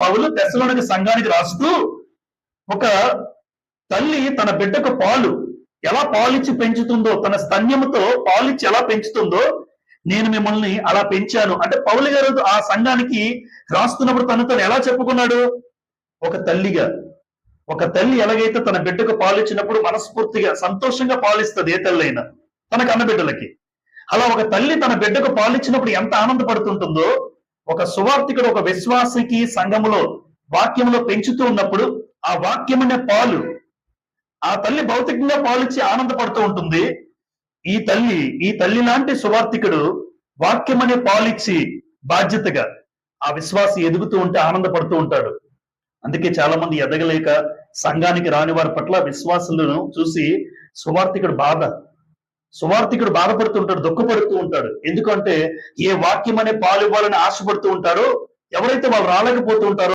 పౌలు తెస్సలోనిక సంఘానికి రాస్తూ, ఒక తల్లి తన బిడ్డకు పాలు ఎలా పాలిచ్చి పెంచుతుందో, తన స్తన్యముతో పాలిచ్చి ఎలా పెంచుతుందో నేను మిమ్మల్ని అలా పెంచాను. అంటే పౌలు గారు ఆ సంఘానికి రాస్తున్నప్పుడు తను ఎలా చెప్పుకున్నాడు? ఒక తల్లిగా. ఒక తల్లి ఎలాగైతే తన బిడ్డకు పాలిచ్చినప్పుడు మనస్ఫూర్తిగా సంతోషంగా పాలిస్తుంది ఏ తల్లి అయినా తన కన్నబిడ్డలకి, అలా ఒక తల్లి తన బిడ్డకు పాలిచ్చినప్పుడు ఎంత ఆనందపడుతుంటుందో, ఒక సువార్తికుడు ఒక విశ్వాసికి సంఘములో వాక్యంలో పెంచుతూ ఉన్నప్పుడు ఆ వాక్యం అనే పాలు ఆ తల్లి భౌతికంగా పాలిచ్చి ఆనందపడుతూ ఉంటుంది. ఈ తల్లి లాంటి సువార్తికుడు వాక్యం అనే పాలిచ్చి బాధ్యతగా ఆ విశ్వాసి ఎదుగుతూ ఉంటే ఆనందపడుతూ ఉంటాడు. అందుకే చాలా మంది ఎదగలేక సంఘానికి రాని వారి పట్ల విశ్వాసులను చూసి సువార్తికుడు బాధపడుతూ ఉంటాడు, దుఃఖపడుతూ ఉంటాడు. ఎందుకంటే ఏ వాక్యం అనే పాలు ఇవ్వాలని ఆశపడుతూ ఉంటారో, ఎవరైతే వాళ్ళు రాలేకపోతూ ఉంటారో